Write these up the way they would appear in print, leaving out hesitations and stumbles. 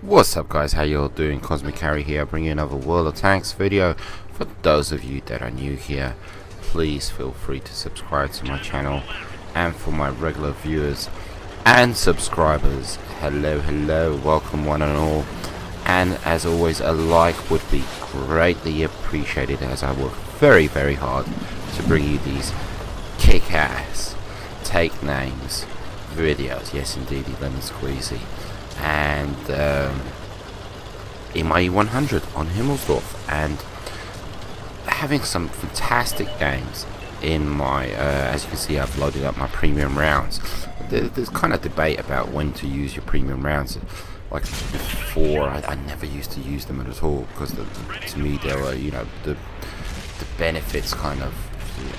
What's up guys, how you all doing? LILMikeeh here, bringing you another World of Tanks video. For those of you that are new here, please feel free to subscribe to my channel, and for my regular viewers and subscribers, hello, welcome one and all, and as always a like would be greatly appreciated, as I work very hard to bring you these kick-ass take names videos. Yes indeed, LILMikeeh. And in my E-100 on Himmelsdorf, and having some fantastic games in my as you can see, I've loaded up my premium rounds. There's kind of debate about when to use your premium rounds. Like before, I never used to use them at all, because to me they were, you know, the benefits kind of,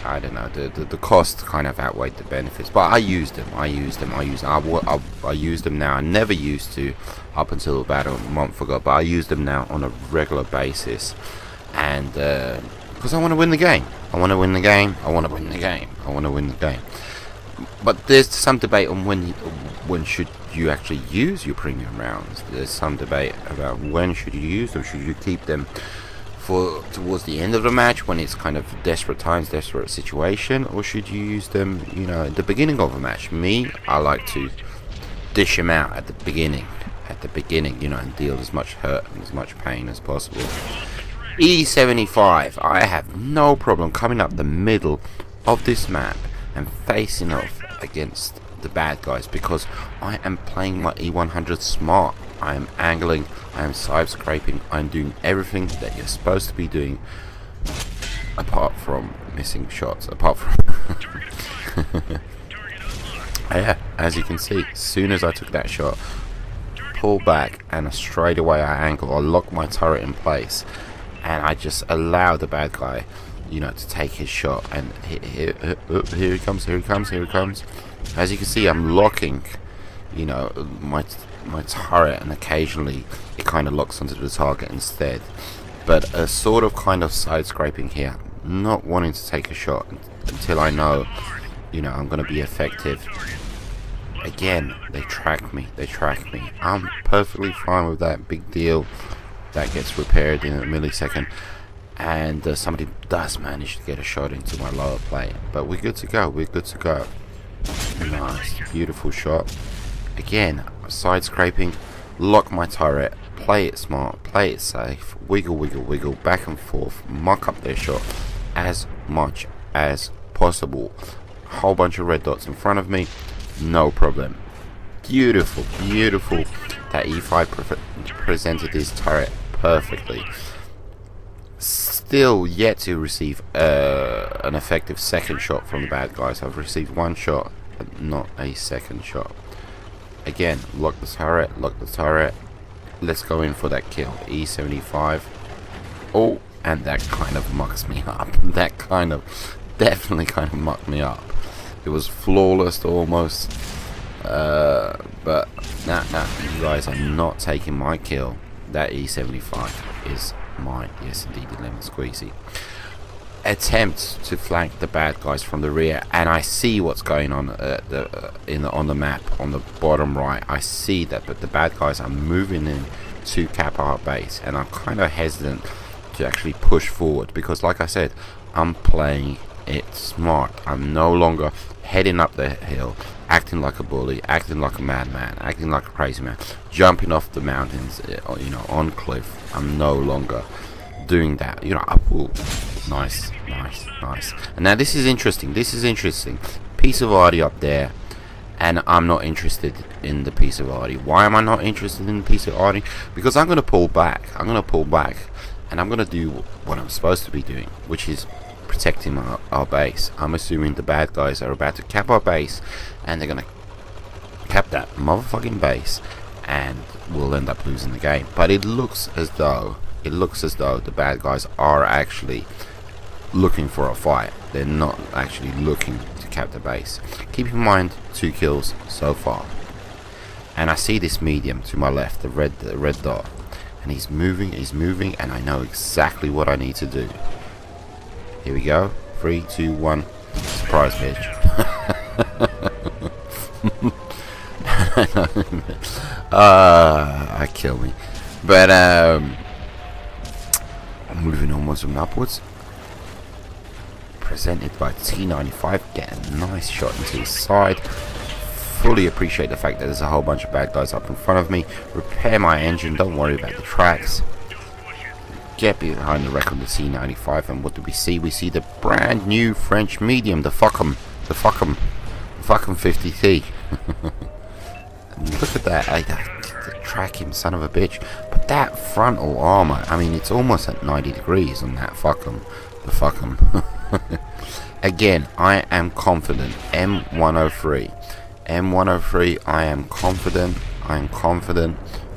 I don't know, the cost kind of outweighed the benefits. But I used them I use them now. I never used to up until about a month ago, but I use them now on a regular basis, and because I want to win the game. But there's some debate on when should you actually use your premium rounds. There's some debate about when should you use them. Should you keep them for towards the end of the match when it's kind of desperate times, desperate situation, or should you use them, you know, at the beginning of a match? Me, I like to dish them out at the beginning, you know, and deal as much hurt and as much pain as possible. E-75, I have no problem coming up the middle of this map and facing off against the bad guys, because I am playing my E-100 smart. I am angling, I am side scraping, I'm doing everything that you're supposed to be doing, apart from missing shots, yeah, as you can see, as soon as I took that shot, pull back, and straight away I angle, I lock my turret in place, and I just allow the bad guy, you know, to take his shot. And here he comes. As you can see, I'm locking, you know, my turret, and occasionally it kind of locks onto the target instead. But a sort of kind of side scraping here, not wanting to take a shot until I know, you know, I'm going to be effective. Again, they track me. I'm perfectly fine with that. Big deal. That gets repaired in a millisecond, and somebody does manage to get a shot into my lower plate, but we're good to go. Nice, beautiful shot. Again, side scraping, lock my turret, play it smart, play it safe, wiggle, back and forth, muck up their shot as much as possible. Whole bunch of red dots in front of me, no problem. Beautiful. That E5 presented his turret perfectly. Still yet to receive an effective second shot from the bad guys. I've received one shot, but not a second shot. Again, lock the turret. Let's go in for that kill. E-75. Oh, and that kind of mucks me up. That kind of definitely mucked me up. It was flawless almost. But nah, you guys are not taking my kill. That E-75 is mine. Yes indeed, LILMikeeh. Attempt to flank the bad guys from the rear, and I see what's going on on the map on the bottom right. I see that, but the bad guys are moving in to cap our base, and I'm kind of hesitant to actually push forward, because like I said, I'm playing it smart. I'm no longer heading up the hill, acting like a bully, acting like a madman, acting like a crazy man, jumping off the mountains, you know, on cliff. I'm no longer doing that, you know. Nice. And now this is interesting. Piece of audio up there, and I'm not interested in the piece of audio. Why am I not interested in the piece of audio? Because I'm going to pull back, and I'm going to do what I'm supposed to be doing, which is protecting our base. I'm assuming the bad guys are about to cap our base, and they're going to cap that motherfucking base, and we'll end up losing the game. But it looks as though the bad guys are actually looking for a fight. They're not actually looking to cap the base. Keep in mind, 2 kills so far, and I see this medium to my left, the red dot, and he's moving, and I know exactly what I need to do. Here we go. 3, 2, 1. Surprise, bitch. I kill me. But moving onwards and upwards. Presented by T95. Get a nice shot into his side. Fully appreciate the fact that there's a whole bunch of bad guys up in front of me. Repair my engine. Don't worry about the tracks. Get behind the wreck on the T95, and what do we see? We see the brand new French medium, the fucking 50T. Look at that, track him, son of a bitch. But that frontal armor, I mean, it's almost at 90 degrees on that Again, I am confident. M103, I am confident.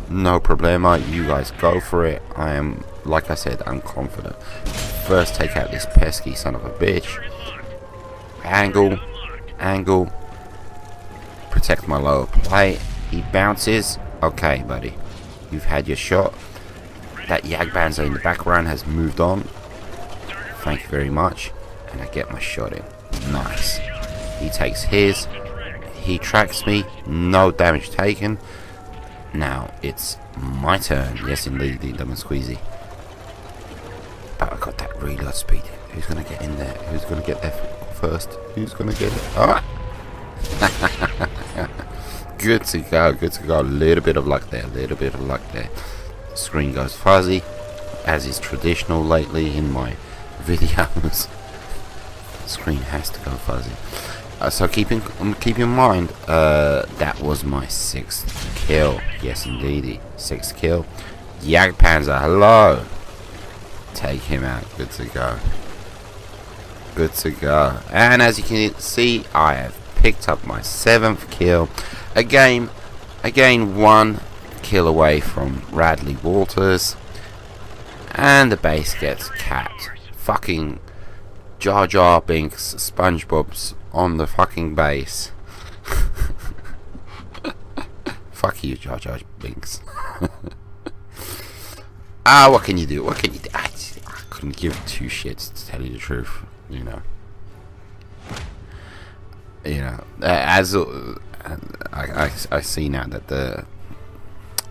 No problema. You guys go for it. I am, like I said, I'm confident. First, take out this pesky son of a bitch. Angle. Protect my lower plate. He bounces. Okay, buddy. You've had your shot. That Jagdpanzer in the background has moved on. Thank you very much. And I get my shot in. Nice. He takes his. He tracks me. No damage taken. Now it's my turn. Yes, indeed, lemon squeezy. But I got that reload speed. Who's gonna get in there? Who's gonna get there first? Who's gonna get it? Ah! Good to go. A little bit of luck there. The screen goes fuzzy, as is traditional lately in my videos. Screen has to go fuzzy. So keep in mind, that was my 6th kill. Yes, indeed, 6th kill. Jagdpanzer, hello. Take him out. Good to go. And as you can see, I have picked up my 7th kill. Again, 1 kill away from Radley Walters, and the base gets capped. Fucking Jar Jar Binks, SpongeBob's on the fucking base. Fuck you, Jar Jar Binks. What can you do? I couldn't give 2 shits, to tell you the truth. As I see now that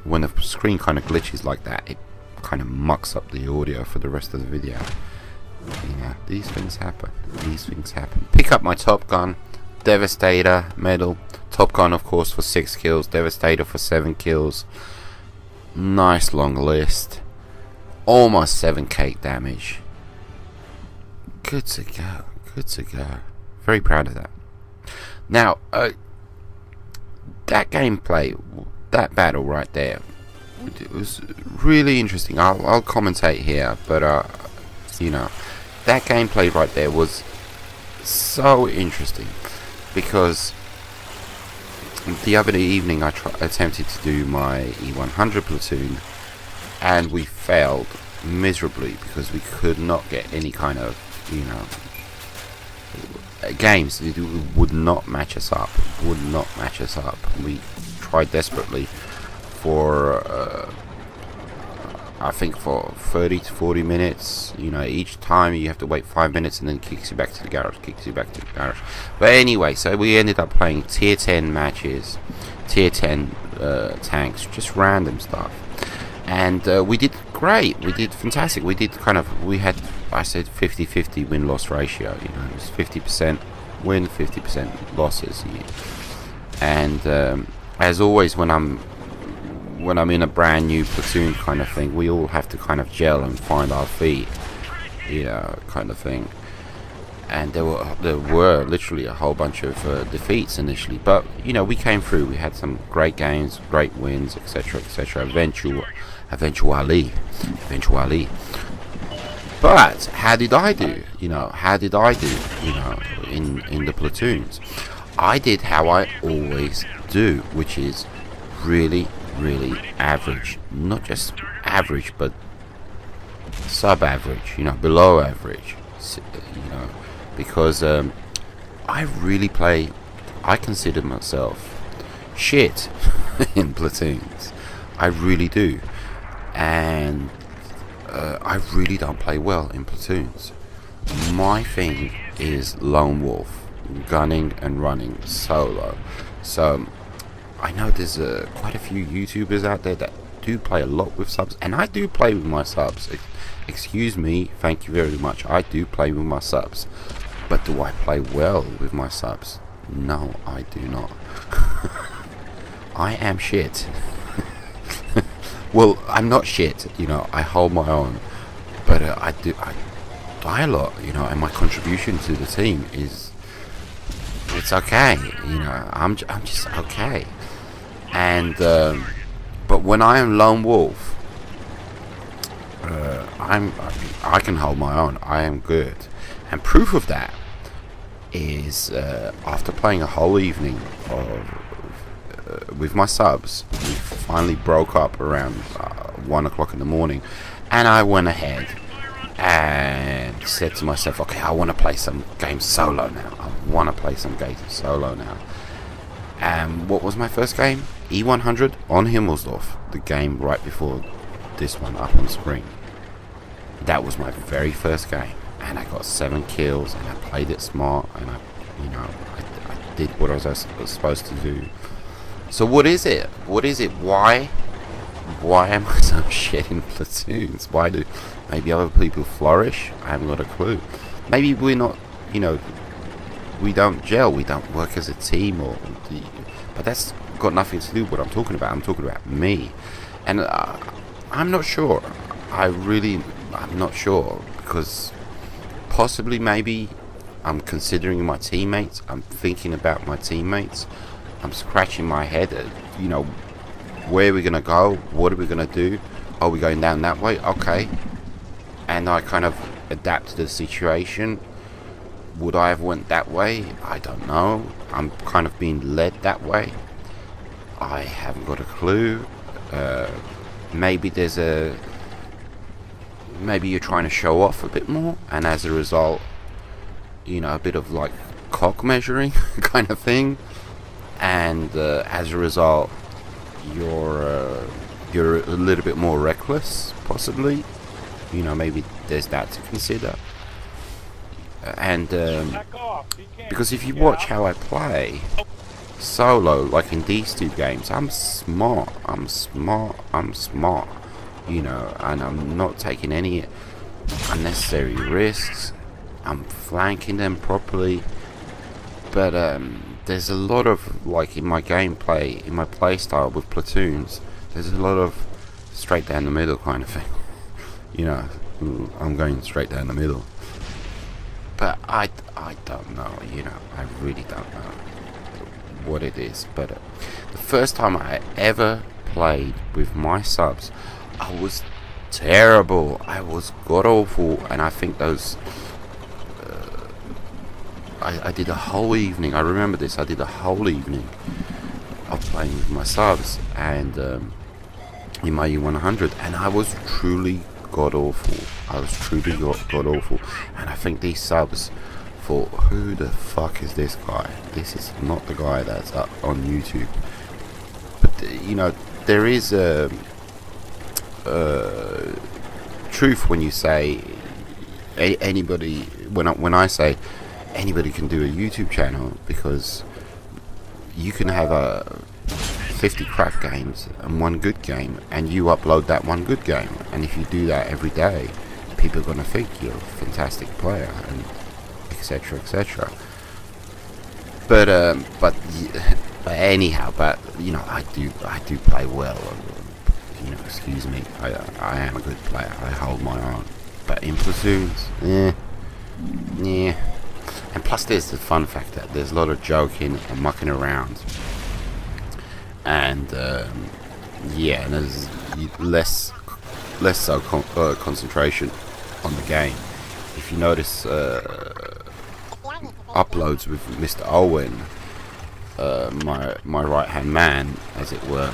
when the screen kind of glitches like that, it kind of mucks up the audio for the rest of the video. These things happen. Pick up my Top Gun, Devastator medal. Top Gun, of course, for 6 kills. Devastator for 7 kills. Nice long list. Almost 7k damage. Good to go. Very proud of that. Now, that gameplay, that battle right there, it was really interesting. I'll commentate here, but that gameplay right there was so interesting, because the other evening I attempted to do my E-100 platoon, and we failed miserably because we could not get any kind of games. It would not match us up. We tried desperately for I think for 30 to 40 minutes. Each time you have to wait 5 minutes, and then kicks you back to the garage. But anyway, so we ended up playing tier 10 matches, tier 10 tanks, just random stuff, and we did great. We did fantastic. We had, I said, 50-50 win-loss ratio. It was 50% win, 50% losses. And as always, when I'm in a brand new platoon kind of thing, we all have to kind of gel and find our feet, kind of thing. And there were literally a whole bunch of defeats initially, but we came through. We had some great games, great wins, etc., eventually. But how did I do? In the platoons? I did how I always do, which is really average. Not just average, but sub-average, below average, because I consider myself shit in platoons. I really do. And I really don't play well in platoons. My thing is lone wolf, gunning and running solo. So I know there's quite a few YouTubers out there that do play a lot with subs, and I do play with my subs. Excuse me, thank you very much. I do play with my subs, but do I play well with my subs? No, I do not. I am shit. Well, I'm not shit, you know, I hold my own, but I die a lot, you know, and my contribution to the team is, it's okay, you know, I'm just okay. And but when I am lone wolf, I can hold my own. I am good, and proof of that is after playing a whole evening with my subs, we finally broke up around 1 o'clock in the morning, and I went ahead and said to myself, okay, I want to play some games solo now. I want to play some games solo now. And what was my first game? E-100 on Himmelsdorf, the game right before this one up on screen. That was my very first game, and I got 7 kills, and I played it smart, and I did what I was supposed to do. So what is it? What is it? Why am I so shit in platoons? Why do maybe other people flourish? I haven't got a clue. Maybe we're not, you know, we don't gel, we don't work as a team, but that's got nothing to do with what I'm talking about. I'm talking about me, and I'm not sure. I'm not sure, because possibly maybe I'm considering my teammates. I'm thinking about my teammates. I'm scratching my head at, you know, where are we gonna go? What are we gonna do? Are we going down that way? Okay. And I kind of adapt to the situation. Would I have went that way? I don't know. I'm kind of being led that way. I haven't got a clue. Maybe maybe you're trying to show off a bit more, and as a result, you know, a bit of like cock measuring kind of thing, and as a result, you're a little bit more reckless, possibly. You know, maybe there's that to consider. And because if you watch how I play solo, like in these two games, I'm smart, you know, and I'm not taking any unnecessary risks. I'm flanking them properly, but there's a lot of, like, in my gameplay, in my play style with platoons, there's a lot of straight down the middle kind of thing. You know, I'm going straight down the middle. But I don't know, you know, I really don't know what it is. But the first time I ever played with my subs, I was terrible. I was god awful, and I think those. I did a whole evening. I remember this. I did a whole evening of playing with my subs, and in my E-100, and I was truly god awful. I was truly god awful, and I think these subs thought, who the fuck is this guy? This is not the guy that's up on YouTube. But you know, there is a truth when you say anybody. When I say anybody can do a YouTube channel, because you can have 50 crap games and one good game, and you upload that one good game, and if you do that every day, people are going to think you're a fantastic player, and etc, etc. But anyhow, but you know, I do play well. You know, excuse me, I am a good player. I hold my own. But in platoons, yeah. And plus, there's the fun factor. There's a lot of joking and mucking around, and yeah, and there's less so concentration on the game. If you notice, uploads with Mr. Owen, my right hand man, as it were,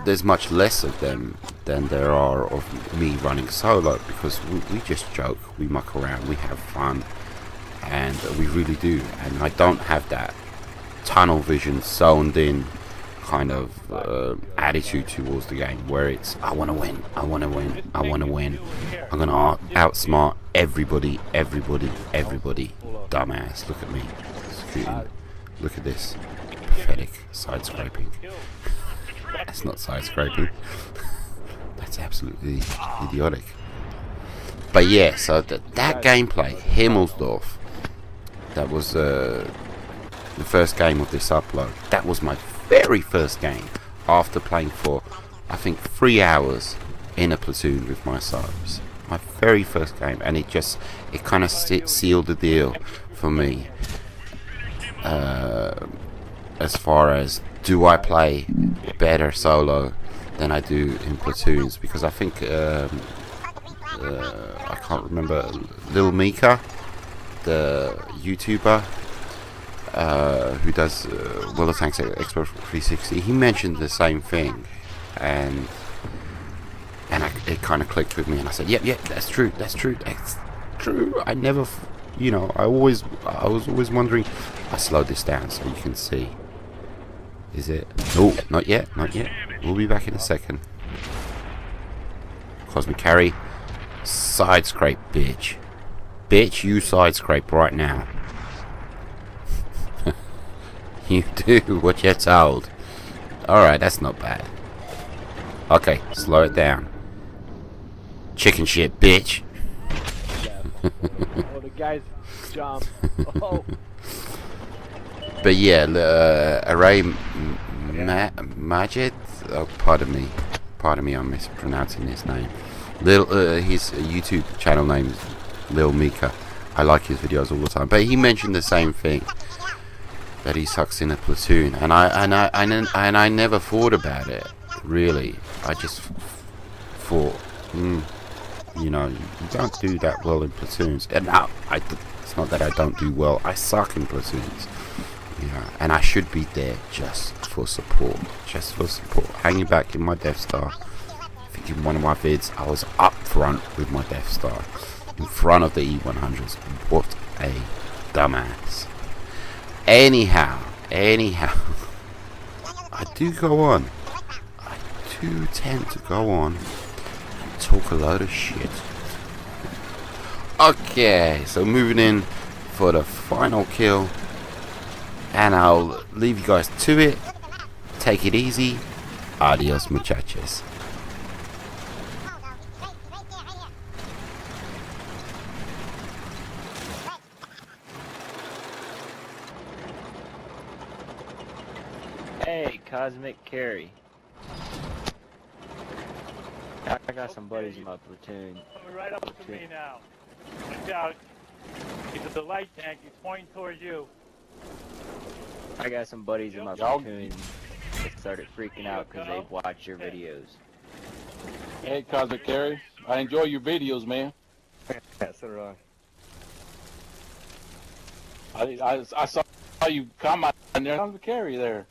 there's much less of them than there are of me running solo, because we just joke, we muck around, we have fun, and we really do. And I don't have that tunnel vision, zoned in kind of attitude towards the game, where it's I want to win, I'm gonna outsmart everybody. Dumbass, look at me scooting. Look at this pathetic side scraping. That's not side scraping. That's absolutely idiotic. But yeah, so that gameplay, Himmelsdorf, that was the first game of this upload. That was my very first game after playing for, I think, 3 hours in a platoon with my subs. My very first game, and it kind of sealed the deal for me. As far as, do I play better solo than I do in platoons? Because I think I can't remember, LILMikeeh, the YouTuber who does Tanks Xbox 360, he mentioned the same thing, and it kind of clicked with me, and I said, yep, that's true. I never, I was always wondering. I slowed this down so you can see. Is it? Oh, not yet. We'll be back in a second. Cosmic carry. Side scrape, bitch. Bitch, you side scrape right now. You do what you're told. Alright, that's not bad. Okay, slow it down. Chicken shit, bitch. Oh, the guy's jump. Oh. But yeah, Array Majid. Oh, pardon me, I'm mispronouncing his name. His YouTube channel name is LILMikeeh. I like his videos all the time, but he mentioned the same thing, that he sucks in a platoon, and I never thought about it really. I just thought, you don't do that well in platoons. And now, it's not that I don't do well. I suck in platoons. And I should be there just for support. Hanging back in my Death Star. I think in one of my vids, I was up front with my Death Star, in front of the E-100s. What a dumbass. Anyhow, I do tend to go on and talk a load of shit. Okay, so moving in for the final kill, and I'll leave you guys to it. Take it easy. Adios, muchachos. Hey, Cosmic Carry. I got some buddies in my platoon. Coming right up to me now. Watch out. He's at the light tank. He's pointing towards you. I got some buddies in my platoon that started freaking out because they've watched your videos. Hey, Cosmic Carry. I enjoy your videos, man. That's right. I saw you comment on there. Cosmic Carry there.